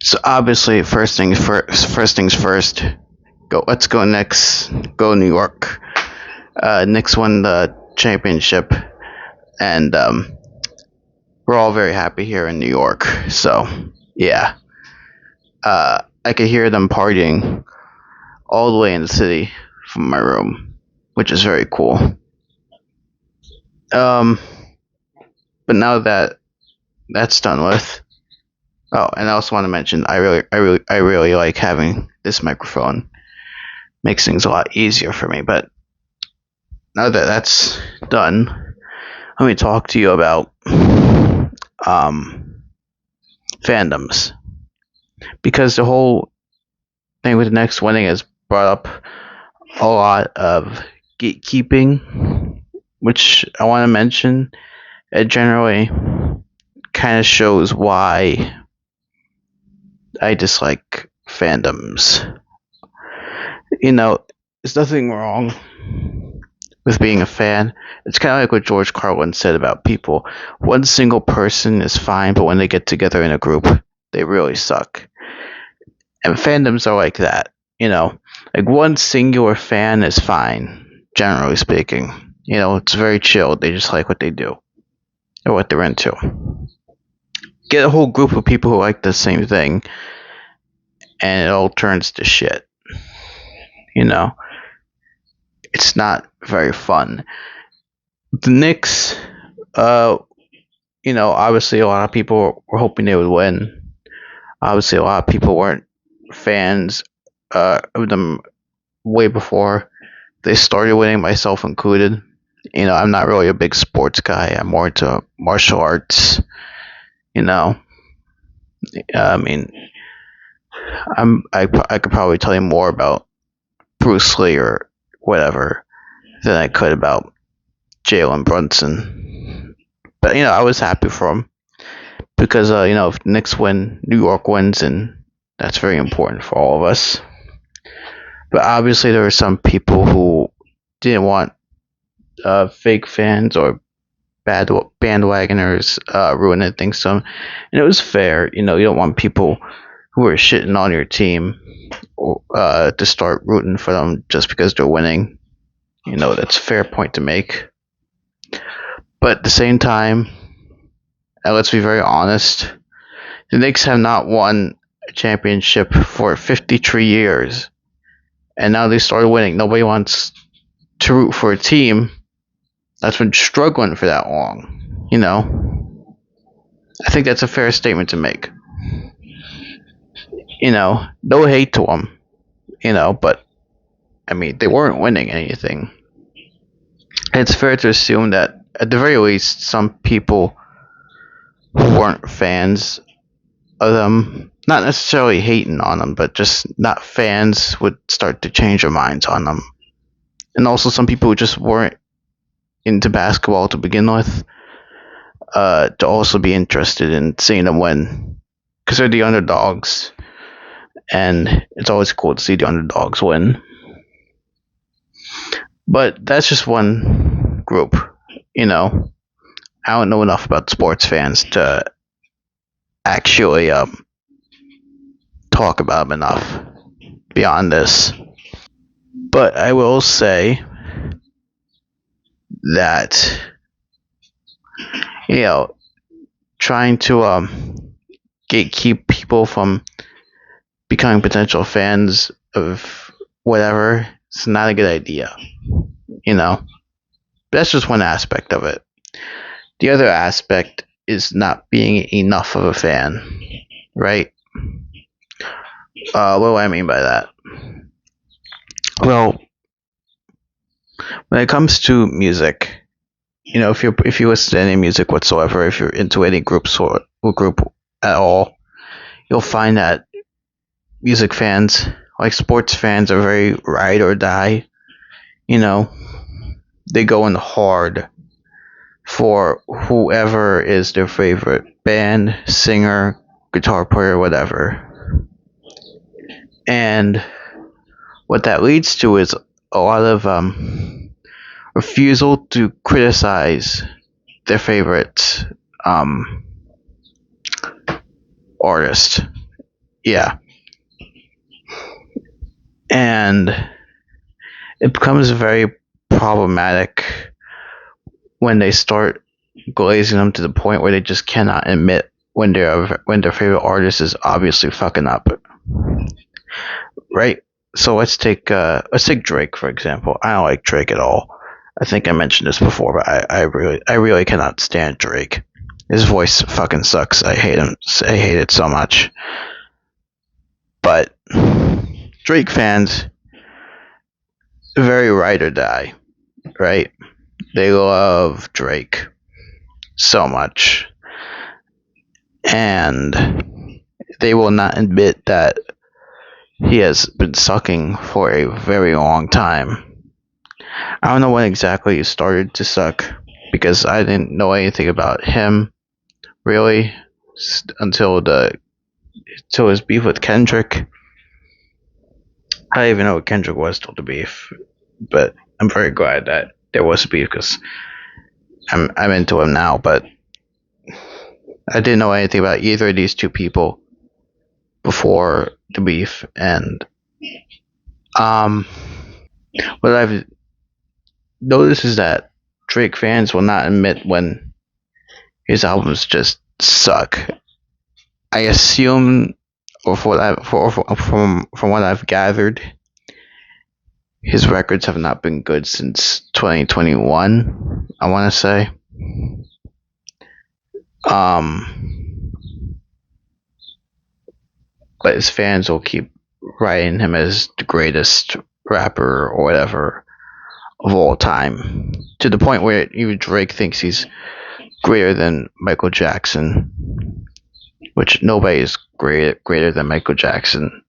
So obviously, first things first. First things first. Go. Let's go next. Go New York. Knicks won the championship, and we're all very happy here in New York. So yeah, I could hear them partying all the way in the city from my room, which is very cool. Um, but now that that's done with, oh, and I also want to mention, I really like having this microphone. Makes things a lot easier for me. But now that that's done, let me talk to you about um, fandoms, because the whole thing with the next winning has brought up a lot of gatekeeping, which I want to mention. It generally kind of shows why I dislike fandoms. You know, there's nothing wrong with being a fan. It's kind of like what George Carlin said about people. One single person is fine, but when they get together in a group, they really suck. And fandoms are like that. You know, like one singular fan is fine, generally speaking. You know, it's very chill. They just like what they do or what they're into. Get a whole group of people who like the same thing, and it all turns to shit. You know, it's not very fun. The Knicks, uh, obviously a lot of people were hoping they would win. Obviously, a lot of people weren't fans of them way before they started winning, myself included. You know, I'm not really a big sports guy. I'm more into martial arts. You know, I mean, I could probably tell you more about Bruce Lee or whatever than I could about Jalen Brunson. But I was happy for him because if Knicks win, New York wins, and that's very important for all of us. But obviously, there were some people who didn't want fake fans or bad bandwagoners ruining things. And it was fair. You don't want people who are shitting on your team to start rooting for them just because they're winning. That's a fair point to make. But at the same time, and let's be very honest, the Knicks have not won a championship for 53 years. And now they started winning. Nobody wants to root for a team that's been struggling for that long. I think that's a fair statement to make. No hate to them. But I mean, they weren't winning anything. It's fair to assume that at the very least, some people who weren't fans of them, not necessarily hating on them, but just not fans, would start to change their minds on them. And also some people who just weren't into basketball to begin with, to also be interested in seeing them win, because they're the underdogs, and it's always cool to see the underdogs win. But that's just one group. I don't know enough about sports fans to actually talk about them enough beyond this. But I will say that trying to gatekeep people from becoming potential fans of whatever is not a good idea. That's just one aspect of it. The other aspect is not being enough of a fan, right? What do I mean by that? Well, when it comes to music, if you listen to any music whatsoever, if you're into any group at all, you'll find that music fans, like sports fans, are very ride or die. They go in hard for whoever is their favorite band, singer, guitar player, whatever. And what that leads to is a lot of refusal to criticize their favorite artist. Yeah, and it becomes very problematic when they start glazing them to the point where they just cannot admit when their favorite artist is obviously fucking up, right? So let's take Drake for example. I don't like Drake at all. I think I mentioned this before, but I really cannot stand Drake. His voice fucking sucks. I hate him. I hate it so much. But Drake fans, very ride or die, right? They love Drake so much, and they will not admit that he has been sucking for a very long time. I don't know when exactly he started to suck because I didn't know anything about him really until his beef with Kendrick. I didn't even know what Kendrick was till the beef, but I'm very glad that there was a beef because I'm into him now. But I didn't know anything about either of these two people before the beef, and um, what I've noticed is that Drake fans will not admit when his albums just suck. I assume, or from what I've gathered, his records have not been good since 2021. I want to say, um, but his fans will keep writing him as the greatest rapper or whatever of all time, to the point where even Drake thinks he's greater than Michael Jackson, which nobody is greater than Michael Jackson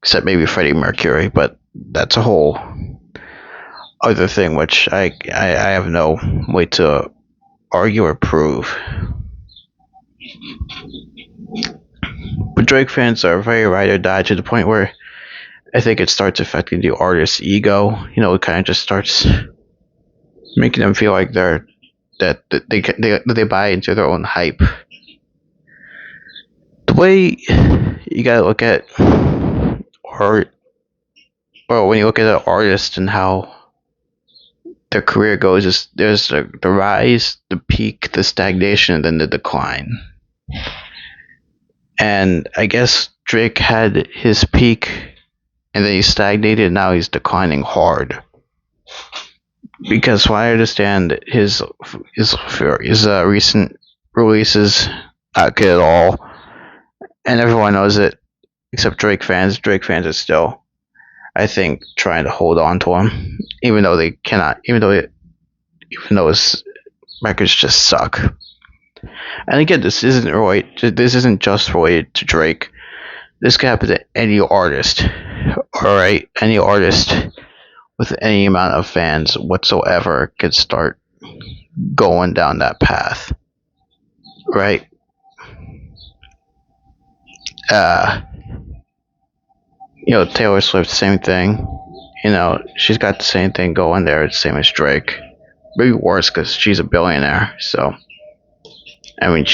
except maybe Freddie Mercury, but that's a whole other thing which I have no way to argue or prove. But Drake fans are very ride or die to the point where I think it starts affecting the artist's ego. You know, it kind of just starts making them feel like they buy into their own hype. The way you gotta look at art, or when you look at an artist and how their career goes, is there's the rise, the peak, the stagnation, and then the decline. And I guess Drake had his peak, and then he stagnated. And now he's declining hard. Because from what I understand, his recent releases not good at all, and everyone knows it except Drake fans. Drake fans are still, I think, trying to hold on to him, even though they cannot, even though his records just suck. And again, this isn't just related to Drake. This could happen to any artist. Alright? Any artist with any amount of fans whatsoever could start going down that path. Right? Uh Taylor Swift, same thing. She's got the same thing going there, same as Drake. Maybe worse because she's a billionaire. So, I mean,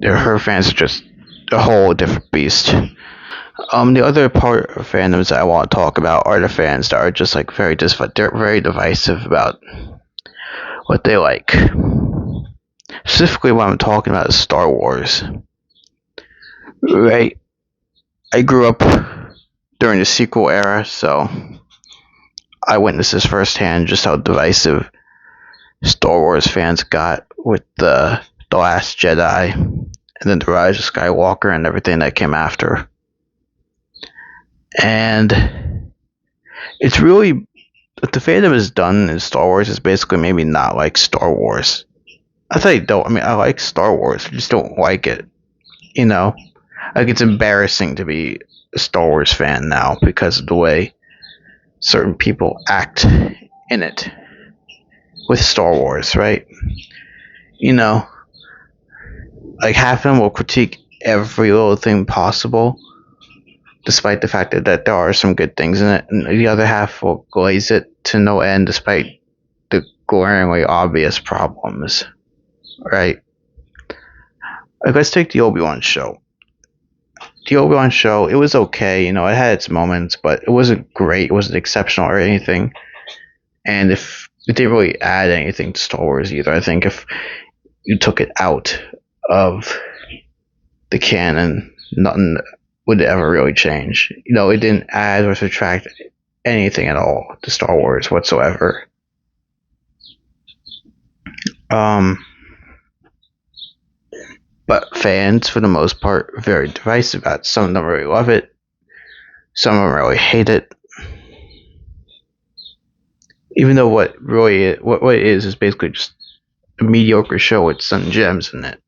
her fans are just a whole different beast. The other part of fandoms that I want to talk about are the fans that are just like they're very divisive about what they like. Specifically, what I'm talking about is Star Wars. Right? I grew up during the sequel era, so I witnessed this firsthand just how divisive Star Wars fans got with the Last Jedi and then the Rise of Skywalker and everything that came after. And it's really what the fandom has done in Star Wars is basically maybe not like Star Wars. I thought you don't. I mean, I like Star Wars. I just don't like it. Like it's embarrassing to be a Star Wars fan now because of the way certain people act in it with Star Wars, right? Like half of them will critique every little thing possible, despite the fact that there are some good things in it, and the other half will glaze it to no end, despite the glaringly obvious problems, right? Like, let's take the Obi-Wan show. the Obi-Wan show, it was okay. It had its moments, but it wasn't great. It wasn't exceptional or anything. And if it didn't really add anything to Star Wars either. I think if you took it out of the canon, nothing would ever really change. It didn't add or subtract anything at all to Star Wars whatsoever. But fans, for the most part, are very divisive about it. Some of them really love it. Some of them really hate it. Even though what it is basically just a mediocre show with some gems in it.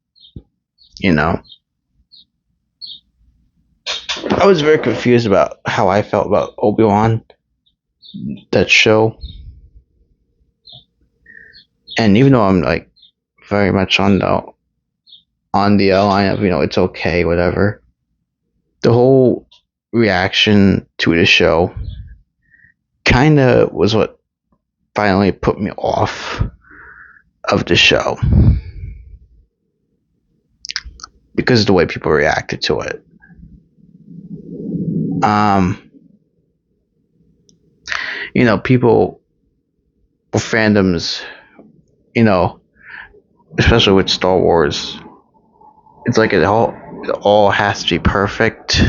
I was very confused about how I felt about Obi-Wan, that show. And even though I'm like very much on the line of it's okay, whatever, the whole reaction to the show kind of was what finally put me off of the show, because of the way people reacted to it. People or fandoms, especially with Star Wars, it's like it all has to be perfect,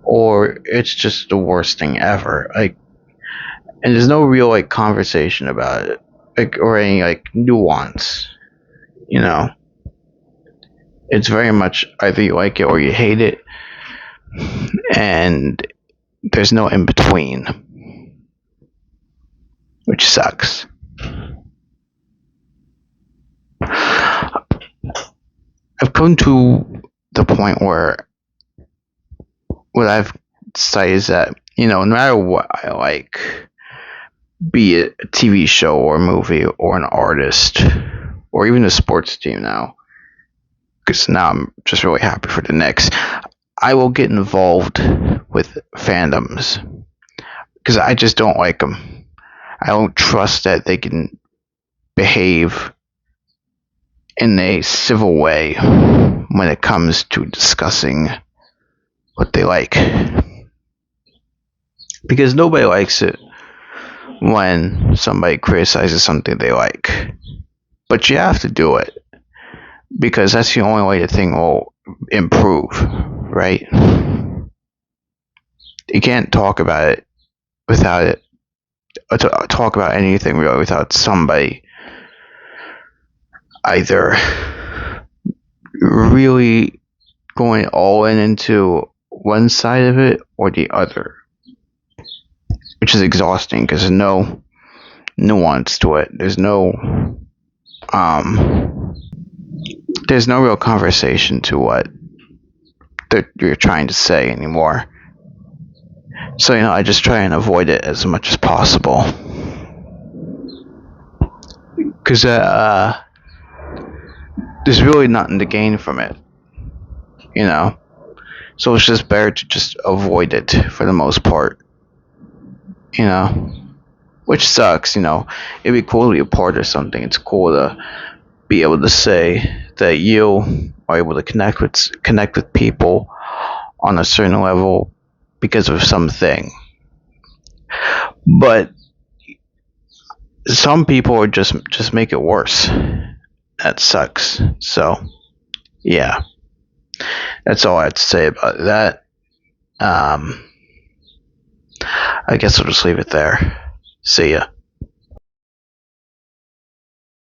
or it's just the worst thing ever. Like, and there's no real like conversation about it, like, or any like nuance. It's very much either you like it or you hate it, and there's no in between, which sucks. I've come to the point where what I've decided is that, no matter what I like, be it a TV show or a movie or an artist or even a sports team now, because now I'm just really happy for the Knicks, I will get involved with fandoms because I just don't like them. I don't trust that they can behave in a civil way when it comes to discussing what they like. Because nobody likes it when somebody criticizes something they like. But you have to do it, because that's the only way the thing will improve, right? You can't talk about it without it, or talk about anything really without somebody either really going all into one side of it or the other, which is exhausting because there's no nuance to it. There's no real conversation to what you're trying to say anymore. So I just try and avoid it as much as possible, because there's really nothing to gain from it, so it's just better to just avoid it for the most part, which sucks. It'd be cool to be a part of something. It's cool to be able to say that you are able to connect with people on a certain level because of something. But some people are just make it worse. That sucks. So yeah, that's all I have to say about that. I guess I'll just leave it there. See ya.